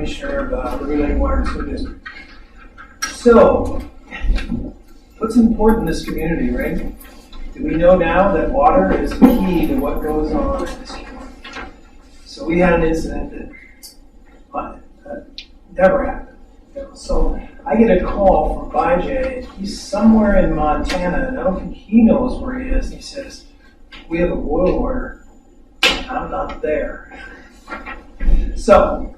Commissioner of the Related Water and Sewer District. So, what's important in this community, right? Do we know now that water is key to what goes on in this community? So we had an incident that never happened. So I get a call from BiJay. He's somewhere in Montana, and I don't think he knows where he is. He says, we have a boil order. I'm not there. So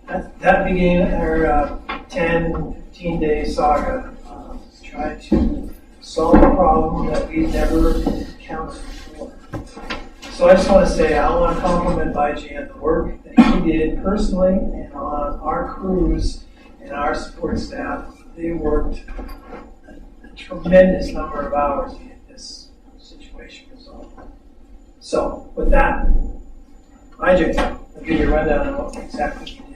that began our 10, 15-day saga to try to solve a problem that we never encountered before. So I just want to say I want to compliment BiJay on the work that he did personally and on our crews and our support staff. They worked a tremendous number of hours to get this situation resolved. So with that, BiJay, I'll give you a rundown on what exactly you did.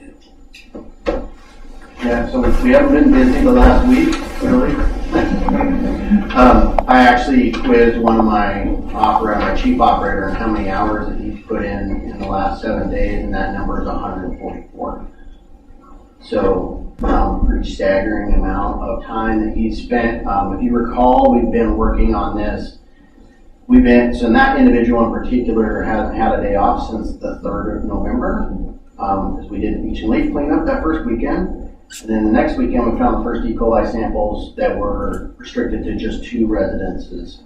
Yeah, so we haven't been busy the last week, really. I actually quizzed one of my chief operator, on how many hours that he's put in the last 7 days, and that number is 144. So, pretty staggering amount of time that he's spent. If you recall, we've been working on this. So that individual in particular hasn't had a day off since the 3rd of November, because we did beach and leaf cleanup that first weekend. And then the next weekend, we found the first E. coli samples that were restricted to just 2 residences.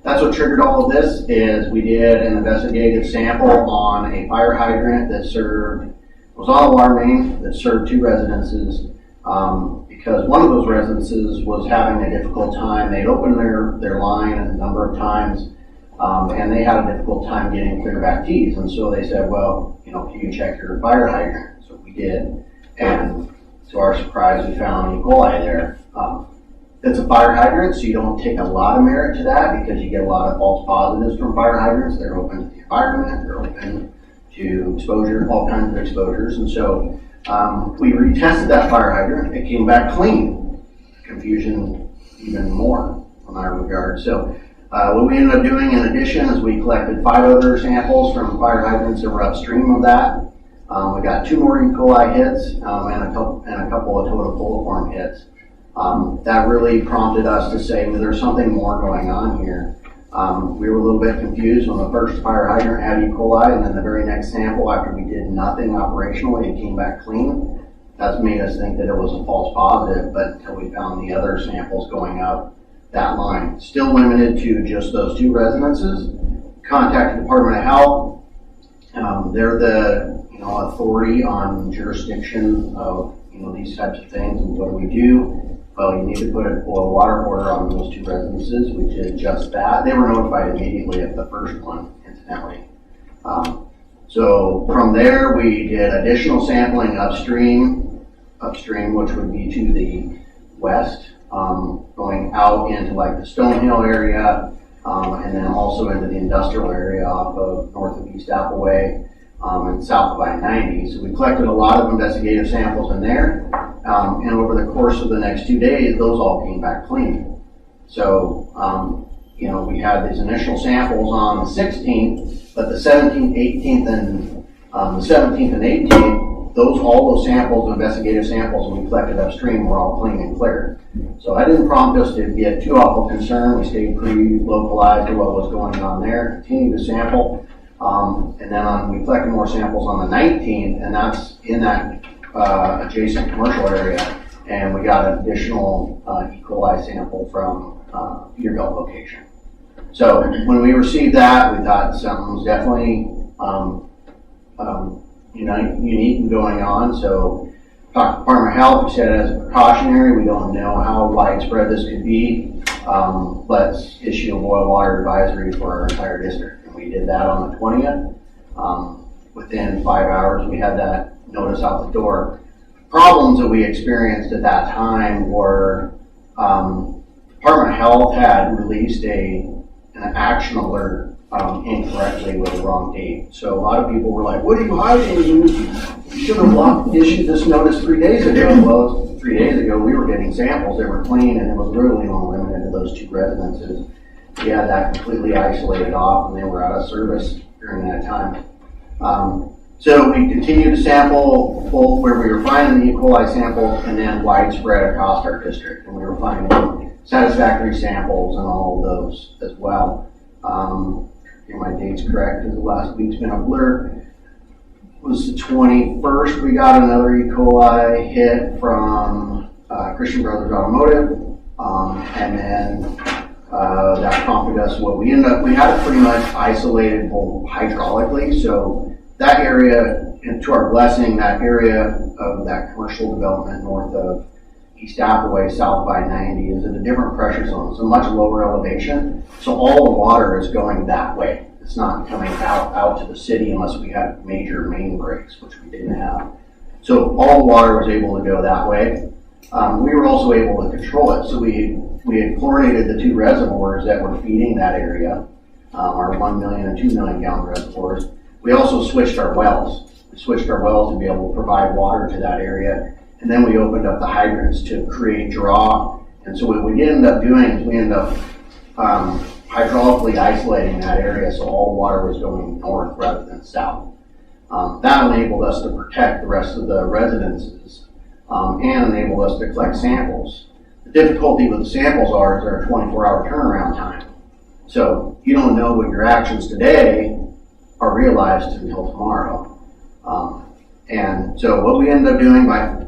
That's what triggered all of this. Is we did an investigative sample on a fire hydrant that was on a water main that served 2 residences, because one of those residences was having a difficult time. They'd opened their line a number of times, and they had a difficult time getting clear back tees. And so they said, well, can you check your fire hydrant? So we did, and to our surprise, we found E. coli there. It's a fire hydrant, so you don't take a lot of merit to that because you get a lot of false positives from fire hydrants. They're open to the environment, they're open to exposure, all kinds of exposures. And so we retested that fire hydrant. It came back clean. Confusion even more from our regard. So what we ended up doing in addition is we collected 5 other samples from fire hydrants that were upstream of that. We got 2 more E. coli hits and a couple of total coliform hits. That really prompted us to say, well, there's something more going on here. We were a little bit confused when the first fire hydrant had E. coli, and then the very next sample, after we did nothing operationally, it came back clean. That's made us think that it was a false positive, but until we found the other samples going up that line. Still limited to just those 2 residences. Contacted the Department of Health. They're the authority on jurisdiction of these types of things. And what do we do? Well, you need to put a boil water order on those 2 residences. We did just that. They were notified immediately of the first one, incidentally. So from there, we did additional sampling upstream, which would be to the west, going out into like the Stonehill area, and then also into the industrial area off of north of East Appleway, and south of I-90. So we collected a lot of investigative samples in there, and over the course of the next 2 days, those all came back clean. So, we had these initial samples on the 16th, but the 17th, 18th, and the 17th and 18th, all those samples, investigative samples we collected upstream, were all clean and clear. So that didn't prompt us to get too awful concerned. We stayed pretty localized to what was going on there, continued to sample. And then we collected more samples on the 19th, and that's in that adjacent commercial area. And we got an additional E. coli sample from Peterbilt location. So when we received that, we thought something was definitely unique and going on. So talked to the Department of Health. We said as a precautionary, we don't know how widespread this could be. Let's issue a boil water advisory for our entire district. And we did that on the 20th. Within 5 hours, we had that notice out the door. Problems that we experienced at that time were Department of Health had released an action alert incorrectly with the wrong date. So a lot of people were like, what are you hiding? You should have issued this notice 3 days ago. Well, 3 days ago, we were getting samples. They were clean, and it was really only limited to those 2 residences. We had that completely isolated off, and they were out of service during that time. So we continued to sample both where we were finding the E. coli samples and then widespread across our district. And we were finding satisfactory samples and all of those as well. Get my dates correct because the last week's been a blur. It was the 21st. We got another E. coli hit from Christian Brothers Automotive. And then that prompted us we had it pretty much isolated both hydraulically. So that area, and to our blessing, that area of that commercial development north of East Appleway, south by 90 is at a different pressure zone. It's a much lower elevation. So all the water is going that way. It's not coming out to the city unless we have major main breaks, which we didn't have. So all the water was able to go that way. We were also able to control it. So we had chlorinated the two reservoirs that were feeding that area, our 1 million and 2 million gallon reservoirs. We also switched our wells. We switched our wells to be able to provide water to that area. And then we opened up the hydrants to create draw. And so what we ended up doing is we ended up hydraulically isolating that area so all the water was going north rather than south. That enabled us to protect the rest of the residences and enabled us to collect samples. The difficulty with the samples is they're a 24-hour turnaround time. So you don't know what your actions today are realized until tomorrow. And so what we ended up doing by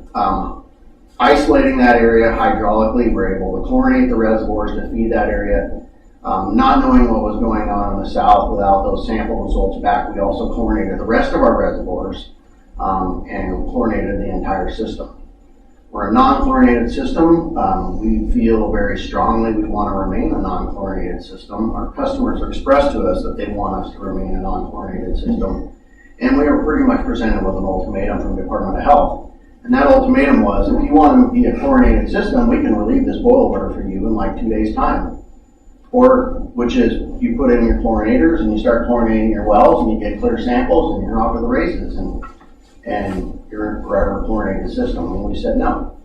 isolating that area hydraulically, we're able to chlorinate the reservoirs to feed that area. Not knowing what was going on in the south without those sample results back, we also chlorinated the rest of our reservoirs and chlorinated the entire system. We're a non-chlorinated system. We feel very strongly we want to remain a non-chlorinated system. Our customers have expressed to us that they want us to remain a non-chlorinated system. And we were pretty much presented with an ultimatum from the Department of Health. And that ultimatum was, if you want to be a chlorinated system, we can relieve this boil order for you in like 2 days' time. Or, which is, you put in your chlorinators and you start chlorinating your wells and you get clear samples and you're off to the races and you're a forever chlorinated system. And we said no.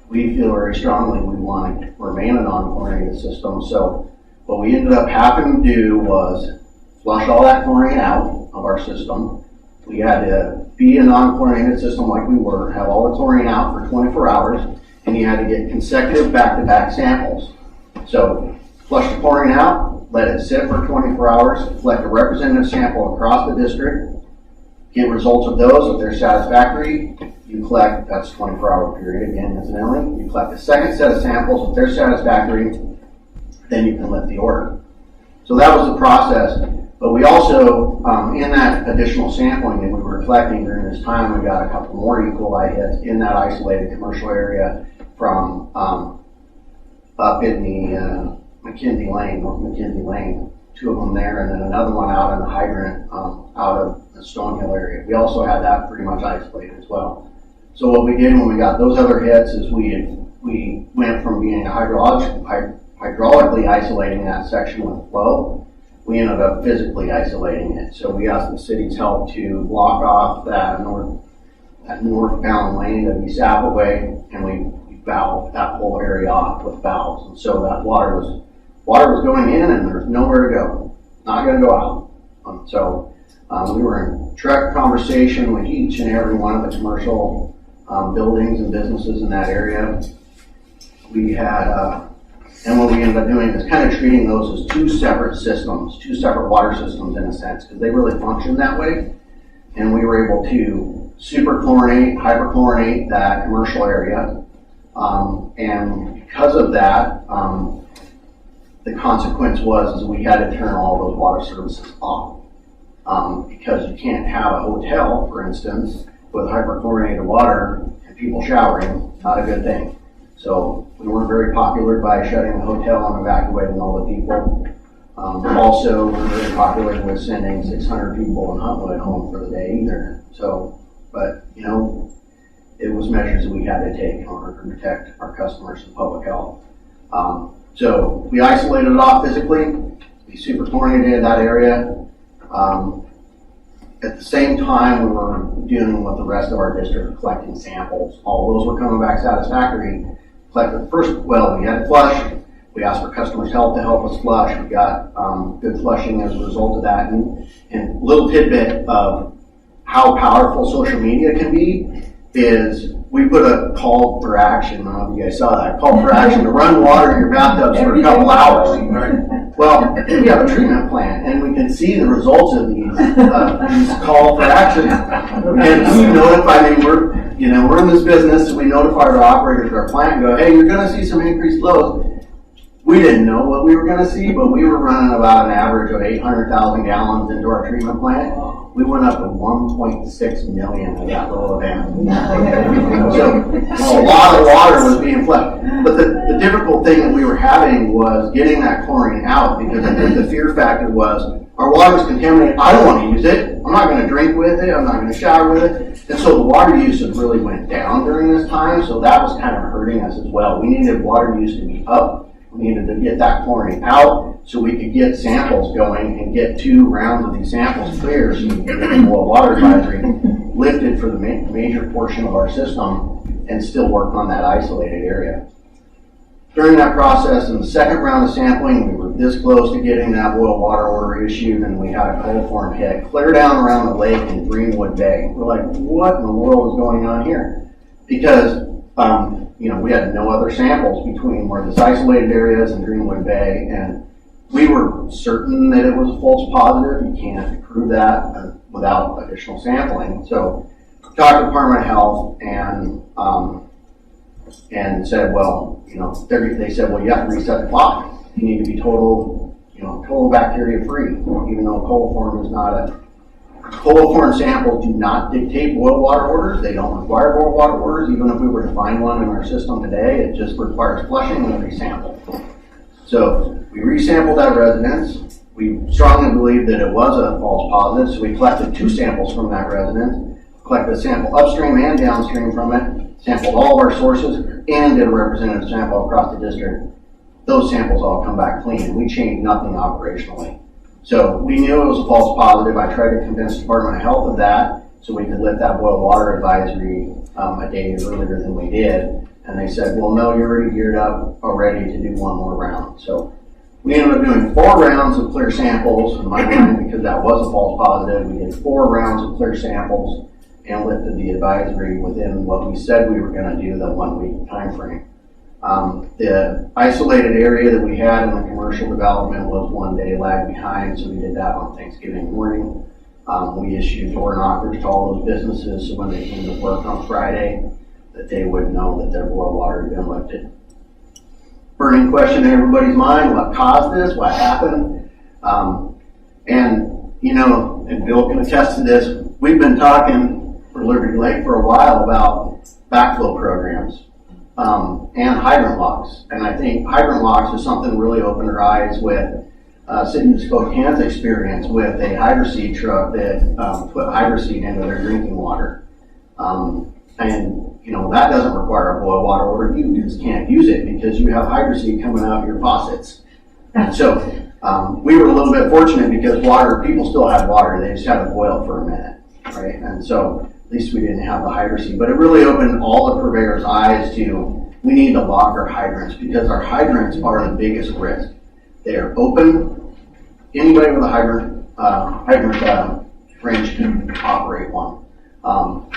We feel very strongly we want to remain a non-chlorinated system. So what we ended up having to do was flush all that chlorine out of our system. We had to be a non-chlorinated system like we were, have all the chlorine out for 24 hours, and you had to get consecutive back-to-back samples. So flush the chlorine out, let it sit for 24 hours, collect a representative sample across the district, get results of those. If they're satisfactory, you collect, that's 24-hour period again, incidentally. You collect a second set of samples. If they're satisfactory, then you can lift the order. So that was the process. But we also, in that additional sampling that we were collecting during this time, we got a couple more E. coli hits in that isolated commercial area from up in the McKenzie Lane, North McKenzie Lane. 2 of them there, and then another one out in the hydrant out of the Stonehill area. We also had that pretty much isolated as well. So what we did when we got those other hits is we went from being hydraulically isolating that section with flow. We ended up physically isolating it. So we asked the city's help to block off that northbound lane of East Appleway, and we valved that whole area off with valves. And so that water was going in and there's nowhere to go. Not going to go out. So we were in direct conversation with each and every one of the commercial buildings and businesses in that area. We had, and what we ended up doing is kind of treating those as 2 separate systems, 2 separate water systems in a sense, because they really function that way. And we were able to superchlorinate, hyperchlorinate that commercial area. And because of that, the consequence was we had to turn all those water services off. Because you can't have a hotel, for instance, with hyperchlorinated water and people showering. Not a good thing. So we weren't very popular by shutting the hotel and evacuating all the people. Also, we were very popular with sending 600 people in Huntwood home for the day either. So, but you know, it was measures that we had to take in order to protect our customers and public health. So we isolated it off physically. We superchlorinated that area. At the same time, we were dealing with the rest of our district, collecting samples. All those were coming back satisfactory. Collected the first well, we had to flush. We asked for customers' help to help us flush. We got good flushing as a result of that. And a little tidbit of how powerful social media can be is we put a call for action. I don't know if you guys saw that. Call for action to run water in your bathtubs for a couple hours. Well, we have a treatment plan, and we can see the results of these call for action. And we notify, I mean, we're in this business, so we notify our operators of our plant and go, hey, you're going to see some increased loads. We didn't know what we were going to see, but we were running about an average of 800,000 gallons into our treatment plant. We went up to 1.6 million of that little event. So a lot of water was being flowed. But the difficult thing that we were having was getting that chlorine out, because I think the fear factor was our water is contaminated. I don't want to use it. I'm not going to drink with it. I'm not going to shower with it. And so the water usage really went down during this time. So that was kind of hurting us as well. We needed water use to be up. We needed to get that chlorine out so we could get samples going and get 2 rounds of these samples clear so we could get the boil water advisory lifted for the major portion of our system and still work on that isolated area. During that process, in the second round of sampling, we were this close to getting that boil water order issued, and we had a coliform hit clear down around the lake in Greenwood Bay. We're like, what in the world is going on here? Because we had no other samples between where this isolated areas and Greenwood Bay, and we were certain that it was a false positive. You can't prove that without additional sampling. So talked to the Department of Health and said, well, they said, well, you have to reset the clock. You need to be total bacteria free, even though coliform is not a coliform samples do not dictate boil water orders. They don't require boil water orders. Even if we were to find one in our system today, it just requires flushing and resample. So we resampled that residence. We strongly believed that it was a false positive, so we collected 2 samples from that residence, collected a sample upstream and downstream from it, sampled all of our sources, and did a representative sample across the district. Those samples all come back clean, and we changed nothing operationally. So we knew it was a false positive. I tried to convince the Department of Health of that so we could lift that boil water advisory a day earlier than we did. And they said, well, no, you're already geared up already to do 1 more round. So we ended up doing 4 rounds of clear samples in my mind, because that was a false positive. We did 4 rounds of clear samples and lifted the advisory within what we said we were going to do, the 1-week time frame. The isolated area that we had in the commercial development was 1 day lag behind, so we did that on Thanksgiving morning. We issued door knockers to all those businesses, so when they came to work on Friday, that they would know that their boil water had been lifted. Burning question in everybody's mind: what caused this? What happened? And Bill can attest to this. We've been talking for Liberty Lake for a while about backflow programs. And hydrant locks. And I think hydrant locks is something really opened our eyes with City of Spokane's experience with a hydroseed truck that put hydroseed into their drinking water. That doesn't require a boil water order. You just can't use it because you have hydroseed coming out of your faucets. And so we were a little bit fortunate because people still had water. They just had to boil it for a minute, right? And so at least we didn't have the hydroseed, but it really opened all the purveyors' eyes to, we need to lock our hydrants, because our hydrants are the biggest risk. They are open. Anybody with a hydrant range can operate one.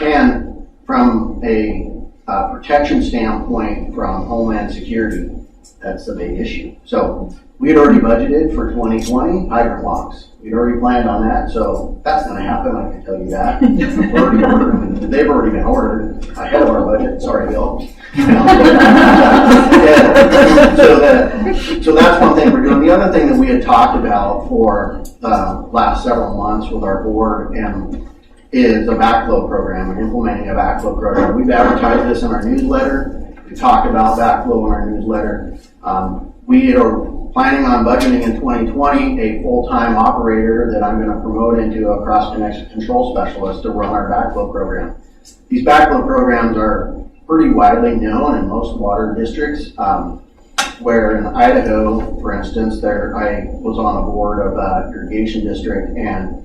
And from a protection standpoint from Homeland Security, that's a big issue. So we had already budgeted for 2020 hydrant locks. We'd already planned on that, so that's going to happen, I can tell you that. They've already been ordered ahead of our budget. Sorry, Bill. So that's one thing we're doing. The other thing that we had talked about for the last several months with our board is a backflow program and implementing a backflow program. We've advertised this in our newsletter. We talked about backflow in our newsletter. We are planning on budgeting in 2020 a full-time operator that I'm going to promote into a cross-connection control specialist to run our backflow program. These backflow programs are pretty widely known in most water districts, where in Idaho, for instance, I was on the board of an irrigation district, and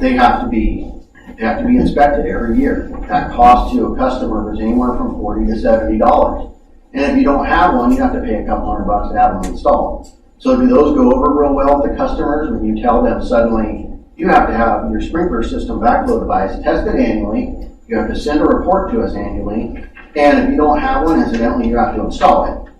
they have to be inspected every year. That cost to a customer is anywhere from $40 to $70. And if you don't have one, you have to pay a couple $100 to have them installed. So do those go over real well with the customers when you tell them suddenly you have to have your sprinkler system backflow device tested annually. You have to send a report to us annually. And if you don't have one, incidentally, you have to install it.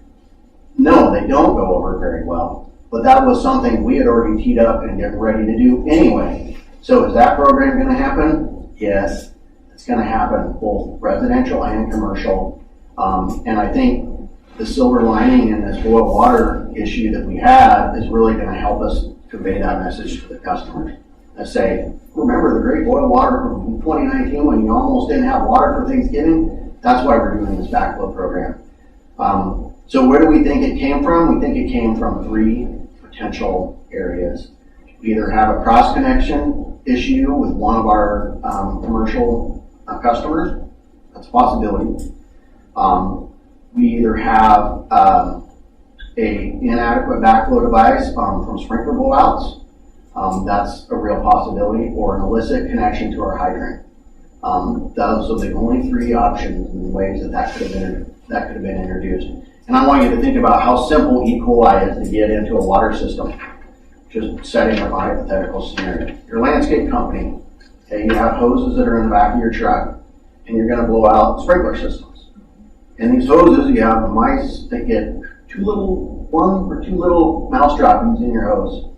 No, they don't go over very well. But that was something we had already teed up and getting ready to do anyway. So is that program going to happen? Yes, it's going to happen, both residential and commercial. And I think the silver lining in this boil water issue that we had is really going to help us convey that message to the customers. And say, remember the great boil water from 2019 when you almost didn't have water for Thanksgiving? That's why we're doing this backflow program. So where do we think it came from? We think it came from 3 potential areas. We either have a cross connection issue with one of our commercial customers. That's a possibility. We either have a inadequate backflow device from sprinkler blowouts. That's a real possibility, or an illicit connection to our hydrant. Those are the only 3 options and ways that could have been introduced. And I want you to think about how simple E. coli is to get into a water system. Just setting up a hypothetical scenario. Your landscape company, okay, you have hoses that are in the back of your truck, and you're going to blow out sprinkler systems. And these hoses, you have mice that get 1 or 2 little mouse droppings in your hose.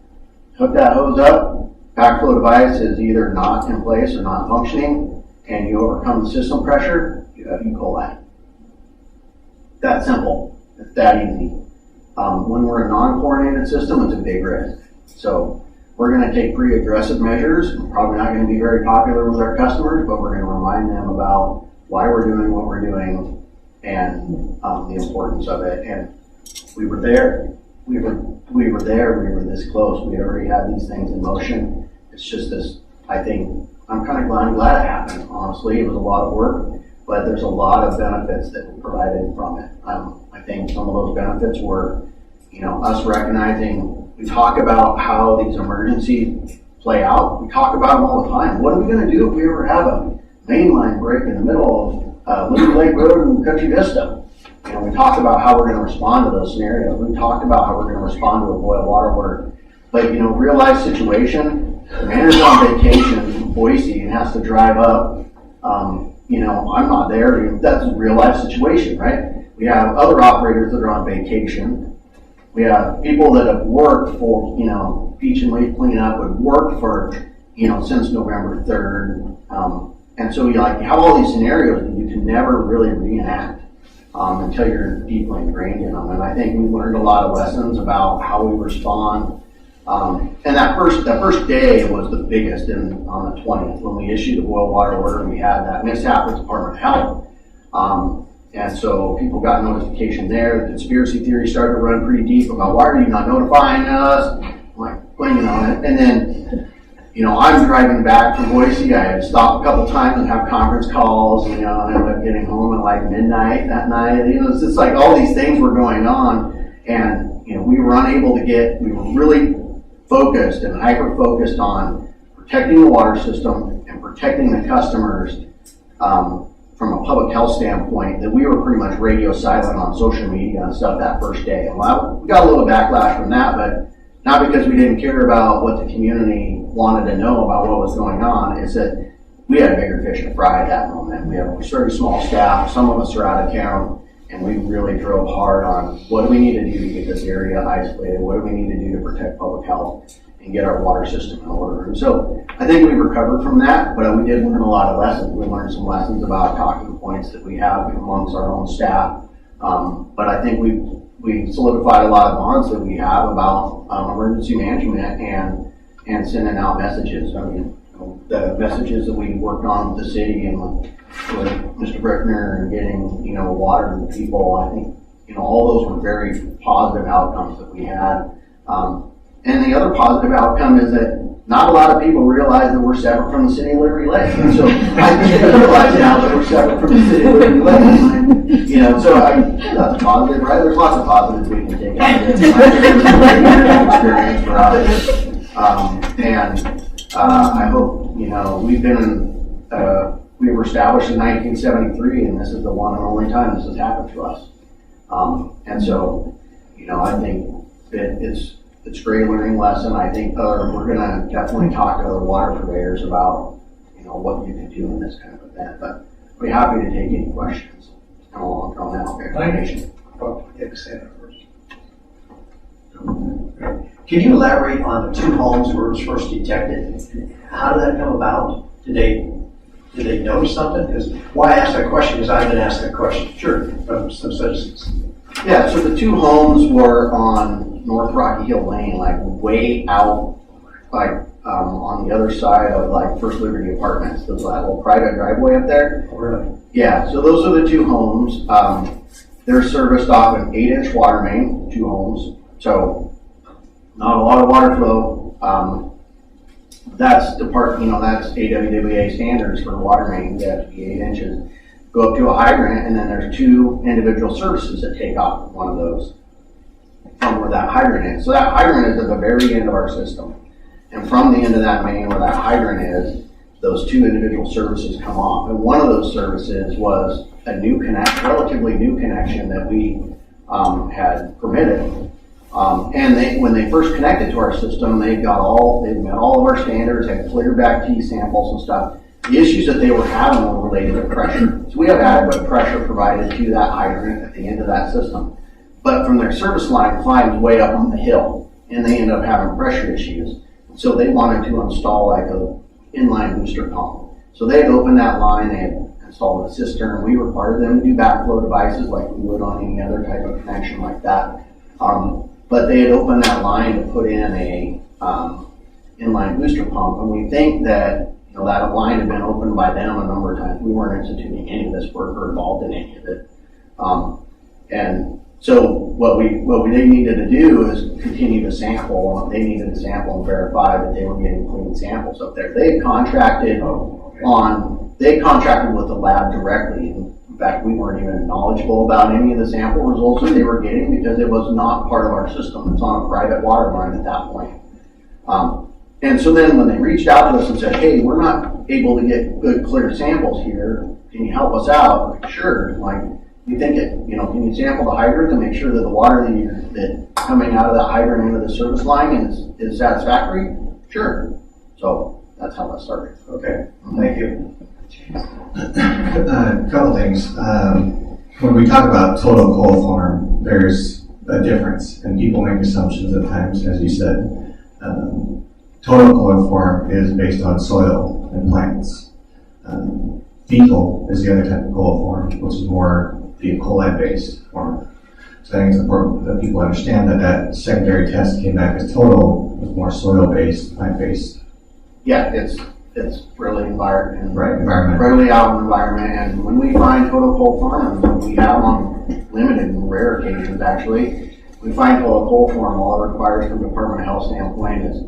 Hook that hose up, backflow device is either not in place or not functioning, and you overcome the system pressure, you have E. coli. That simple. It's that easy. When we're a non-chlorinated system, it's a big risk. So we're going to take pretty aggressive measures. We're probably not going to be very popular with our customers, but we're going to remind them about why we're doing what we're doing and the importance of it. And we were there. We were there. We were this close. We already had these things in motion. It's just this. I think I'm kind of glad it happened. Honestly, it was a lot of work, but there's a lot of benefits that were provided from it. I think some of those benefits were, us recognizing. We talk about how these emergencies play out. We talk about them all the time. What are we going to do if we ever have a main line break in the middle of Liberty Lake Road and Country Vista? We talk about how we're going to respond to those scenarios. We talked about how we're going to respond to a boil water order. But, real life situation, the manager's on vacation in Boise and has to drive up. I'm not there. That's a real life situation, right? We have other operators that are on vacation. We have people that have worked for, beach and leaf cleanup, have worked for, since November 3rd. And so you have all these scenarios that you can never really reenact until you're deeply ingrained in them. And I think we learned a lot of lessons about how we respond. And that first day was the biggest on the 20th when we issued the boil water order and we had that mishap with the Department of Health. And so people got notification there. The conspiracy theory started to run pretty deep about why are you not notifying us? I'm like, and then, I'm driving back from Boise. I had stopped a couple times and have conference calls, and I ended up getting home at midnight that night. It's just like all these things were going on, and we were unable to we were really focused and hyper-focused on protecting the water system and protecting the customers from a public health standpoint, that we were pretty much radio silent on social media and stuff that first day. And we got a little backlash from that, but not because we didn't care about what the community wanted to know about what was going on. It's that we had bigger fish to fry at that moment. We have a very small staff. Some of us are out of town, and we really drove hard on what do we need to do to get this area isolated? What do we need to do to protect public health and get our water system in order? And so I think we recovered from that, but we did learn a lot of lessons. We learned some lessons about talking points that we have amongst our own staff. But I think we solidified a lot of bonds that we have about emergency management and sending out messages. I mean, the messages that we worked on with the city and with Mr. Brickner and getting, water to the people, I think, all those were very positive outcomes that we had. And the other positive outcome is that not a lot of people realize that we're separate from the city of Liberty Lake. And so I think they realize now that we're separate from the city of Liberty Lake. So that's positive, right? There's lots of positives we can take out of this. Experience for us. I hope, we were established in 1973, and this is the one and only time this has happened to us. And so, I think that it's a great learning lesson. I think we're gonna definitely talk to other water purveyors about, what you can do in this kind of event, but I'd be happy to take any questions. It's kind of a long drawn out explanation. Can you elaborate on the 2 homes where it was first detected? How did that come about? Did they notice something? Because why I asked that question is I've been asked that question. Sure, from some citizens. Yeah, so the 2 homes were on North Rocky Hill Lane, like way out, like on the other side of like First Liberty Apartments. There's that little private driveway up there. Oh, really? Yeah, so those are the 2 homes. They're serviced off an 8-inch water main, 2 homes. So not a lot of water flow. That's that's AWWA standards for water main. They have to be 8 inches. Go up to a hydrant, and then there's 2 individual services that take off one of those from where that hydrant is. So that hydrant is at the very end of our system. And from the end of that main where that hydrant is, those 2 individual services come off. And one of those services was a relatively new connection that we had permitted. And when they first connected to our system, they've met all of our standards, had clear back T samples and stuff. The issues that they were having were related to pressure. So we have adequate pressure provided to that hydrant at the end of that system. But from their service line, climbs way up on the hill, and they end up having pressure issues. So they wanted to install like a inline booster pump. So they had opened that line, they had installed a cistern. We required them to do backflow devices like we would on any other type of connection like that. But they had opened that line to put in a inline booster pump, and we think that that line had been opened by them a number of times. We weren't instituting any of this work or involved in any of it. And so what they needed to do is continue to sample. They needed to sample and verify that they were getting clean samples up there. They contracted with the lab directly. In fact, we weren't even knowledgeable about any of the sample results that they were getting because it was not part of our system. It's on a private water line at that point. And so then when they reached out to us and said, hey, we're not able to get good clear samples here, can you help us out? Like, sure. Like, you think can you sample the hydrant to make sure that the water that's coming out of that hydrant into the service line is satisfactory? Sure. So that's how that started. Okay, thank you. A couple things. When we talk about total coal farm, there's a difference, and people make assumptions at times, as you said. Total coal farm is based on soil and plants. Fecal is the other type of coal form, which is more the E. coli-based form. So I think it's important that people understand that secondary test came back as total was more soil-based, plant-based. Yeah, it's really environment. Environment. Really out in the environment, and when we find total coal form, and we have on limited and rare occasions actually, we find total coal form, all it requires from the Department of Health standpoint is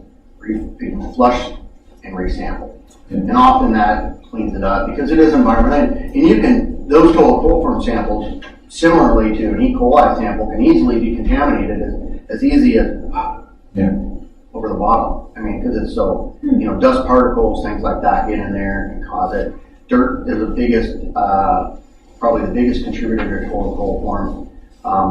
flush and resample. Yeah. And often that cleans it up because it is environment. And those total coal form samples, similarly to an E. coli sample, can easily be contaminated as easy as over the bottom. I mean, because it's so, dust particles, things like that get in there and cause it. Dirt is probably the biggest contributor to total coal form.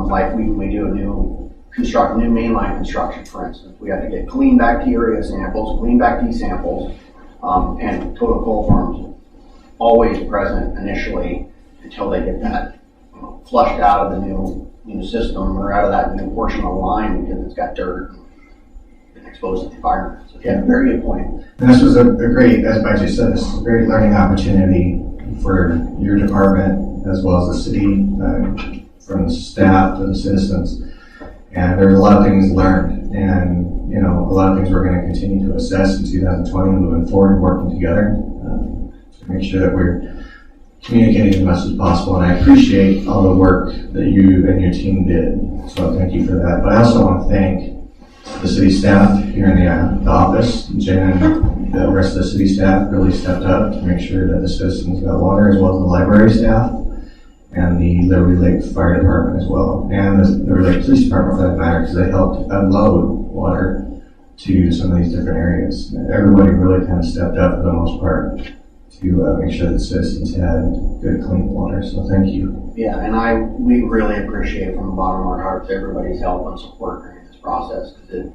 Like we do a new mainline construction, for instance. We have to get clean bacteria samples, clean Bac T samples, and total coal forms always present initially until they get that flushed out of the new system or out of that new portion of the line because it's got dirt and exposed to the environment. So yeah, very good point. And this was a great, as BiJay said, this is a great learning opportunity for your department as well as the city, from the staff to the citizens. And there's a lot of things learned, and a lot of things we're going to continue to assess in 2020 moving forward, working together to make sure that we're communicating as much as possible. And I appreciate all the work that you and your team did, so thank you for that. But I also want to thank the city staff here in the office. Jen and the rest of the city staff really stepped up to make sure that the citizens got water, as well as the library staff and the Liberty Lake Fire Department as well, and the Liberty Lake Police Department for that matter, because they helped unload water to some of these different areas. Everybody really kind of stepped up for the most part to make sure that citizens had good, clean water. So thank you. Yeah, and we really appreciate from the bottom of our hearts everybody's help and support during this process, because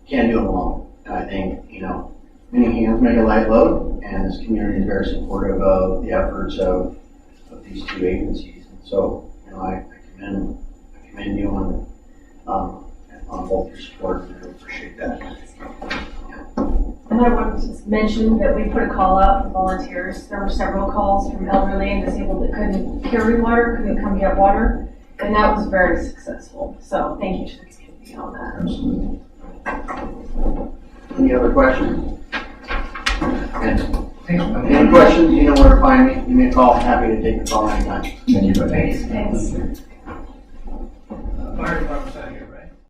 can't do it alone. And I think, many hands make a light load, and this community is very supportive of the efforts of these two agencies. And so, I commend you on both your support, and I really appreciate that. And I wanted to mention that we put a call out for volunteers. There were several calls from elderly and disabled that couldn't carry water, couldn't come get water, and that was very successful. So thank you to the community on that. Absolutely. Any other questions? And Thanks. any questions, you know where to find me. Give me a call. Happy to take the call anytime. Thank you, buddy. Thanks.